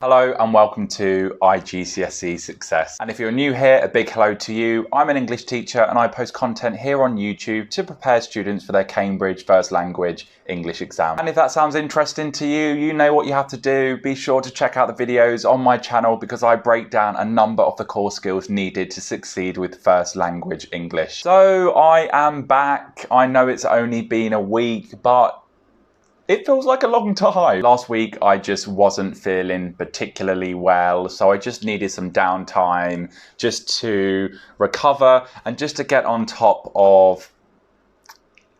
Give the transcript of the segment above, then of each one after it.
Hello and welcome to iGCSE Success. And if you're new here, a big hello to you. I'm an English teacher and I post content here on YouTube to prepare students for their Cambridge First Language English exam. And if that sounds interesting to you, you know what you have to do. Be sure to check out the videos on my channel because I break down a number of the core skills needed to succeed with First Language English. So I am back. I know it's only been a week, but it feels like a long time. Last week, I just wasn't feeling particularly well, so I just needed some downtime just to recover and just to get on top of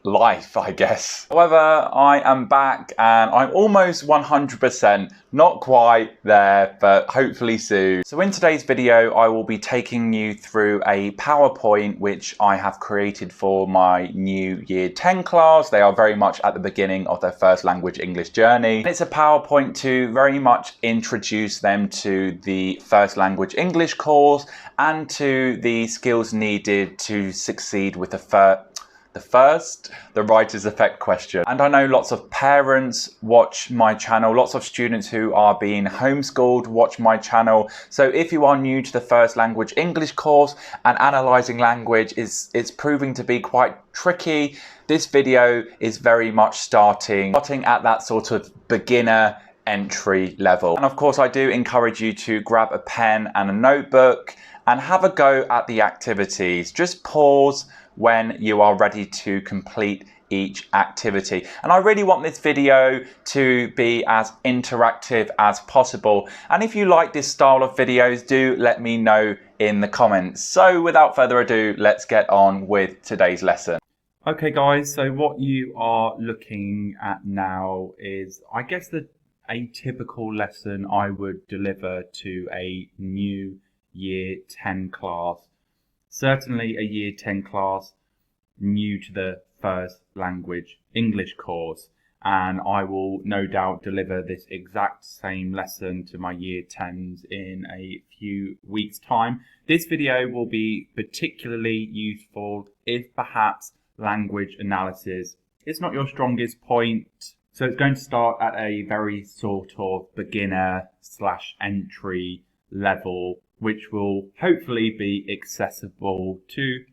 life, I guess. However, I am back and I'm almost 100%, not quite there, but hopefully soon. So in today's video, I will be taking you through a PowerPoint which I have created for my new Year 10 class. They are very much at the beginning of their First Language English journey. And it's a PowerPoint to very much introduce them to the First Language English course and to the skills needed to succeed with the writer's effect question. And I know lots of parents watch my channel, lots of students who are being homeschooled watch my channel. So if you are new to the First Language English course and analysing language is proving to be quite tricky, this video is very much starting at that sort of beginner entry level. And of course, I do encourage you to grab a pen and a notebook and have a go at the activities. Just pause when you are ready to complete each activity. And I really want this video to be as interactive as possible. And if you like this style of videos, do let me know in the comments. So without further ado, let's get on with today's lesson. Okay guys, so what you are looking at now is, I guess, a typical lesson I would deliver to a new Year 10 class. Certainly a Year 10 class new to the First Language English course, and I will no doubt deliver this exact same lesson to my Year 10s in a few weeks' time. This video will be particularly useful if perhaps language analysis is not your strongest point. So it's going to start at a very sort of beginner / entry level, which will hopefully be accessible to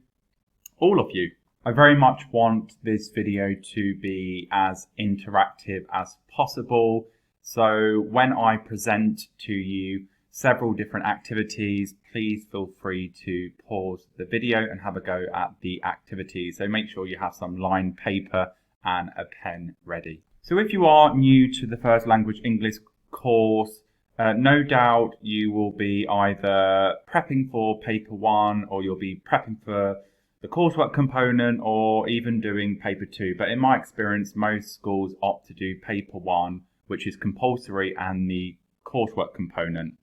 all of you. I very much want this video to be as interactive as possible. So when I present to you several different activities, please feel free to pause the video and have a go at the activities. So make sure you have some lined paper and a pen ready. So if you are new to the First Language English course, no doubt you will be either prepping for paper 1 or you'll be prepping for the coursework component or even doing paper 2. But in my experience, most schools opt to do paper 1, which is compulsory, and the coursework component.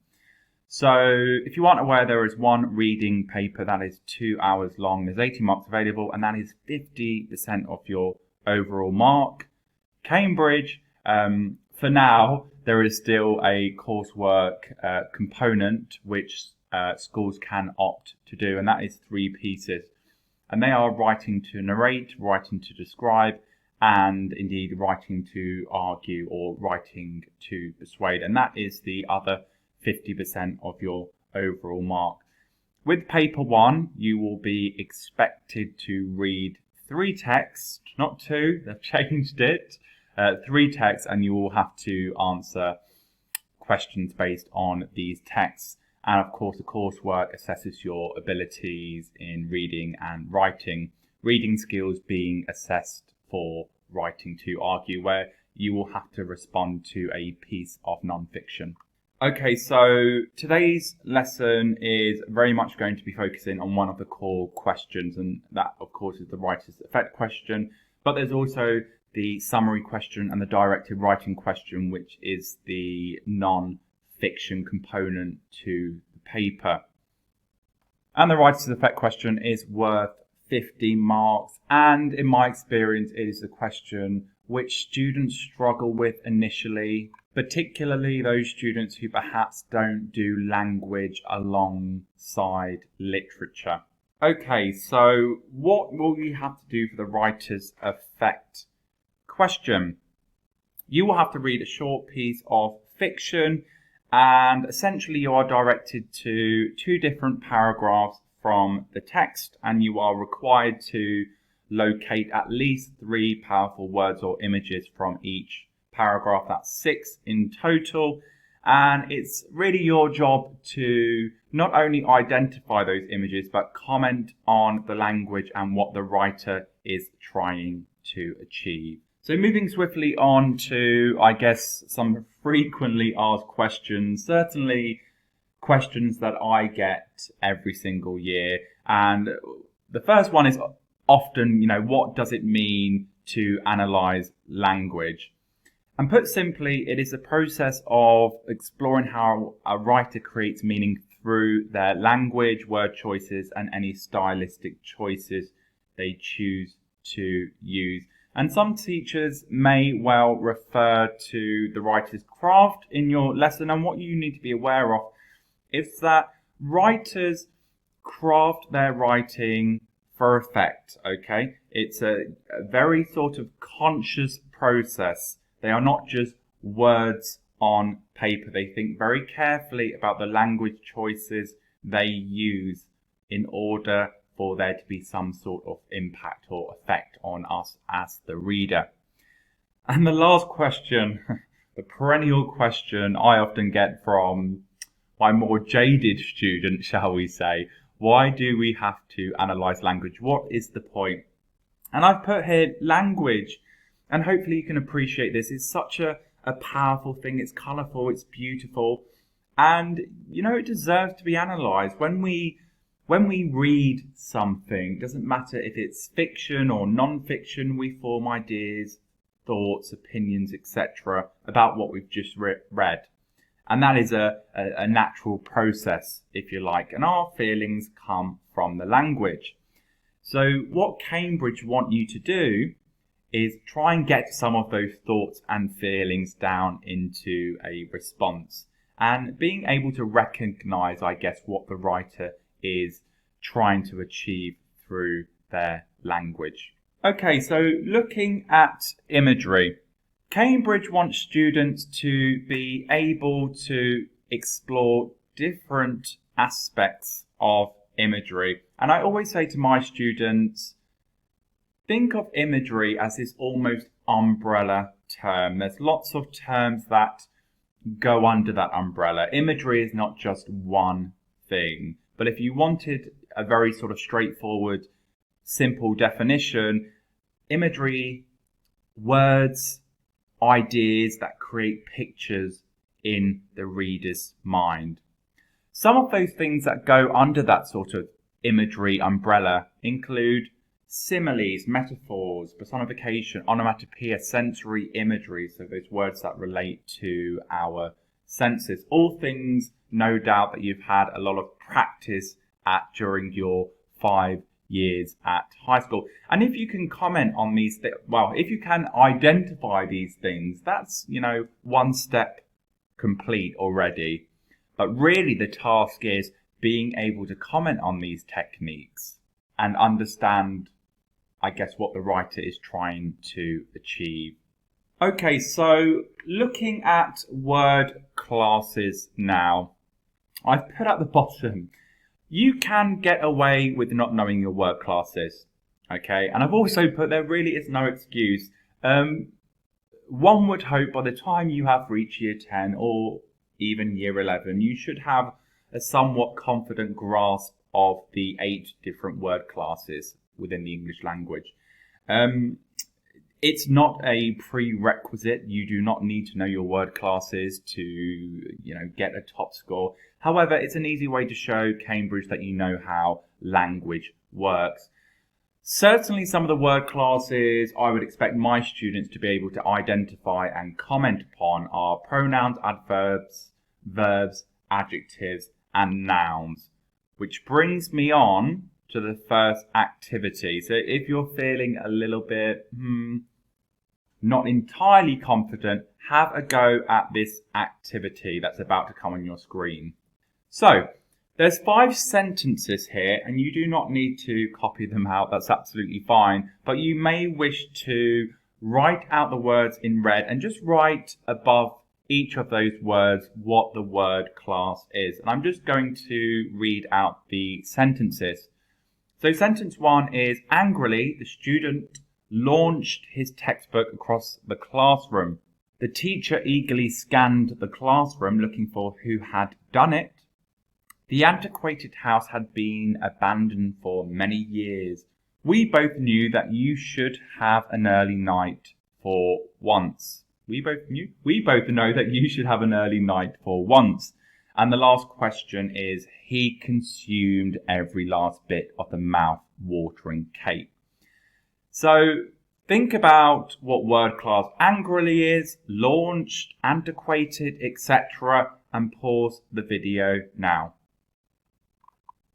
So if you aren't aware, there is one reading paper that is 2 hours long. There's 80 marks available, and that is 50% of your overall mark. Cambridge, for now, there is still a coursework component which schools can opt to do, and that is 3 pieces. And they are writing to narrate, writing to describe, and indeed writing to argue or writing to persuade. And that is the other 50% of your overall mark. With paper 1, you will be expected to read 3 texts, not 2, they've changed it. 3 texts, and you will have to answer questions based on these texts. And of course, the coursework assesses your abilities in reading and writing. Reading skills being assessed for writing to argue, where you will have to respond to a piece of non-fiction. Okay, so today's lesson is very much going to be focusing on one of the core questions, and that of course is the writer's effect question. But there's also the summary question and the directed writing question, which is the non-fiction component to the paper. And the writer's effect question is worth 50 marks, and in my experience it is the question which students struggle with initially, particularly those students who perhaps don't do language alongside literature. Okay, so what will you have to do for the writer's effect question? You will have to read a short piece of fiction And essentially you are directed to two different paragraphs from the text, and you are required to locate at least 3 powerful words or images from each paragraph. That's 6 in total. And it's really your job to not only identify those images, but comment on the language and what the writer is trying to achieve. So moving swiftly on to, I guess, some frequently asked questions, certainly questions that I get every single year. And the first one is often, what does it mean to analyze language? And put simply, it is a process of exploring how a writer creates meaning through their language, word choices, and any stylistic choices they choose to use. And some teachers may well refer to the writer's craft in your lesson. And what you need to be aware of is that writers craft their writing for effect, okay? It's a very sort of conscious process. They are not just words on paper. They think very carefully about the language choices they use in order for there to be some sort of impact or effect on us as the reader. And the last question, the perennial question I often get from my more jaded students, shall we say, why do we have to analyze language? What is the point? And I've put here language, and hopefully you can appreciate this. It's such a powerful thing. It's colourful, it's beautiful, and it deserves to be analysed. When we read something, it doesn't matter if it's fiction or non-fiction, we form ideas, thoughts, opinions, etc. about what we've just read. And that is a natural process, if you like, and our feelings come from the language. So what Cambridge want you to do is try and get some of those thoughts and feelings down into a response, and being able to recognize, I guess, what the writer is trying to achieve through their language. Okay, so looking at imagery, Cambridge wants students to be able to explore different aspects of imagery. And I always say to my students, think of imagery as this almost umbrella term. There's lots of terms that go under that umbrella. Imagery is not just one thing. But if you wanted a very sort of straightforward, simple definition, imagery, words, ideas that create pictures in the reader's mind. Some of those things that go under that sort of imagery umbrella include similes, metaphors, personification, onomatopoeia, sensory imagery, so those words that relate to our senses. All things, no doubt, that you've had a lot of practice at during your 5 years at high school. And if you can comment on these if you can identify these things, that's, one step complete already. But really the task is being able to comment on these techniques and understand, I guess, what the writer is trying to achieve. Okay, so looking at word classes now, I've put at the bottom, you can get away with not knowing your word classes, okay? And I've also put there really is no excuse. One would hope by the time you have reached year 10 or even year 11, you should have a somewhat confident grasp of the 8 different word classes within the English language. It's not a prerequisite. You do not need to know your word classes to, get a top score. However, it's an easy way to show Cambridge that you know how language works. Certainly some of the word classes I would expect my students to be able to identify and comment upon are pronouns, adverbs, verbs, adjectives, and nouns. Which brings me on to the first activity. So if you're feeling a little bit not entirely confident, have a go at this activity that's about to come on your screen. So there's 5 sentences here, and you do not need to copy them out. That's absolutely fine. But you may wish to write out the words in red and just write above each of those words what the word class is. And I'm just going to read out the sentences. So sentence 1 is, angrily, the student launched his textbook across the classroom. The teacher eagerly scanned the classroom looking for who had done it. The antiquated house had been abandoned for many years. We both knew that you should have an early night for once. We both know that you should have an early night for once. And the last question is, he consumed every last bit of the mouth-watering cake. So think about what word class angrily is, launched, antiquated, etc. and pause the video now.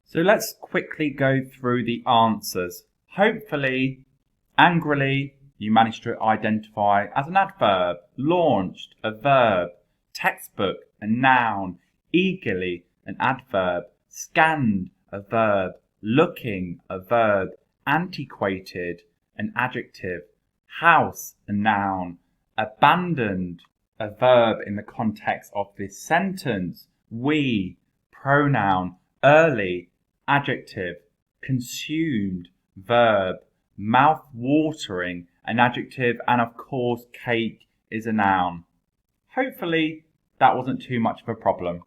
So let's quickly go through the answers. Hopefully, angrily, you managed to identify as an adverb, launched, a verb, textbook, a noun, eagerly, an adverb, scanned, a verb, looking, a verb, antiquated, an adjective, house, a noun, abandoned, a verb in the context of this sentence, we, pronoun, early, adjective, consumed, verb, mouth-watering, an adjective, and of course cake is a noun. Hopefully that wasn't too much of a problem.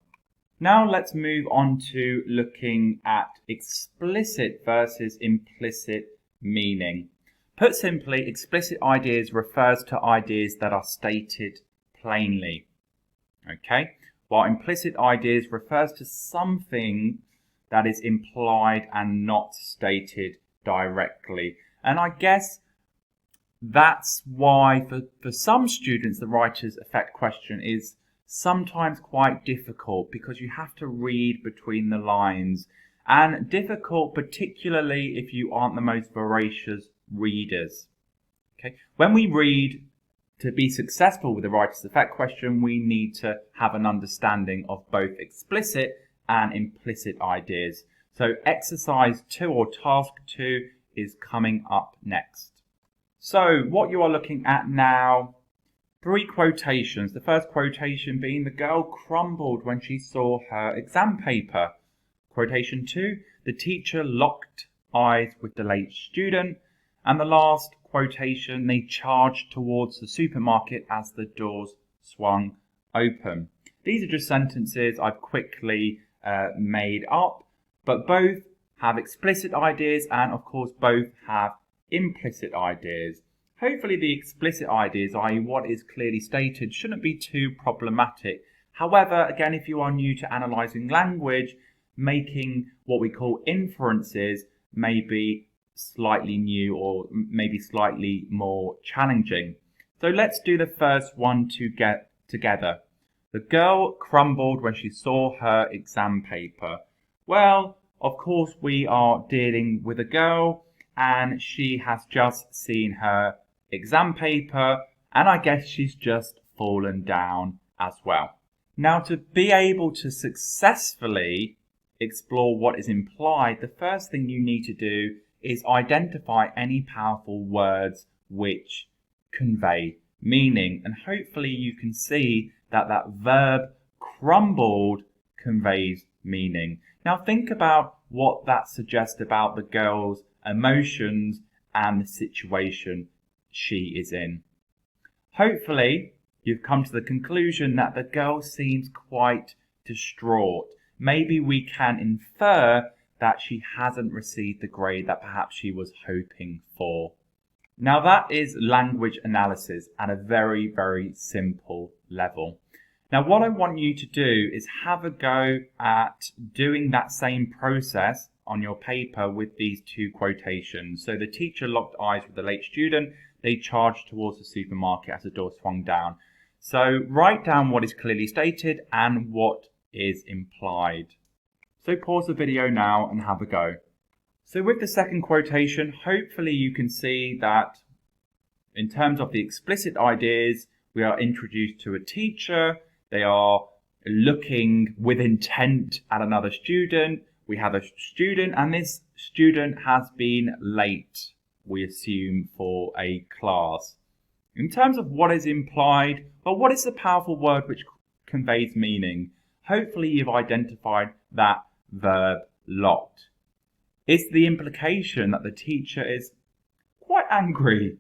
Now let's move on to looking at explicit versus implicit meaning. Put simply, explicit ideas refers to ideas that are stated plainly. Okay? While implicit ideas refers to something that is implied and not stated directly. And I guess that's why for some students the writer's effect question is sometimes quite difficult, because you have to read between the lines, and difficult particularly if you aren't the most voracious readers. Okay, when we read, to be successful with the writer's effect question, we need to have an understanding of both explicit and implicit ideas. So exercise 2 or task 2 is coming up next. So what you are looking at now, 3 quotations. The first quotation being, the girl crumbled when she saw her exam paper. Quotation 2, the teacher locked eyes with the late student. And the last quotation, they charged towards the supermarket as the doors swung open. These are just sentences I've quickly made up, but both have explicit ideas and of course both have implicit ideas. Hopefully the explicit ideas, i.e. what is clearly stated, shouldn't be too problematic. However, again, if you are new to analysing language, making what we call inferences may be slightly new or maybe slightly more challenging. So let's do the first one to get together. The girl crumbled when she saw her exam paper. Well, of course we are dealing with a girl and she has just seen her exam paper, and I guess she's just fallen down as well. Now, to be able to successfully explore what is implied, the first thing you need to do is identify any powerful words which convey meaning, and hopefully you can see that that verb crumbled conveys meaning. Now think about what that suggests about the girl's emotions and the situation she is in. Hopefully you've come to the conclusion that the girl seems quite distraught. Maybe we can infer that she hasn't received the grade that perhaps she was hoping for. Now that is language analysis at a very, very simple level. Now what I want you to do is have a go at doing that same process on your paper with these 2 quotations. So the teacher locked eyes with the late student. They charged towards the supermarket as the door swung down. So write down what is clearly stated and what is implied. So pause the video now and have a go. So with the second quotation, hopefully you can see that in terms of the explicit ideas, we are introduced to a teacher. They are looking with intent at another student. We have a student, and this student has been late, we assume, for a class. In terms of what is implied, well, what is the powerful word which conveys meaning? Hopefully you've identified that verb locked. Is the implication that the teacher is quite angry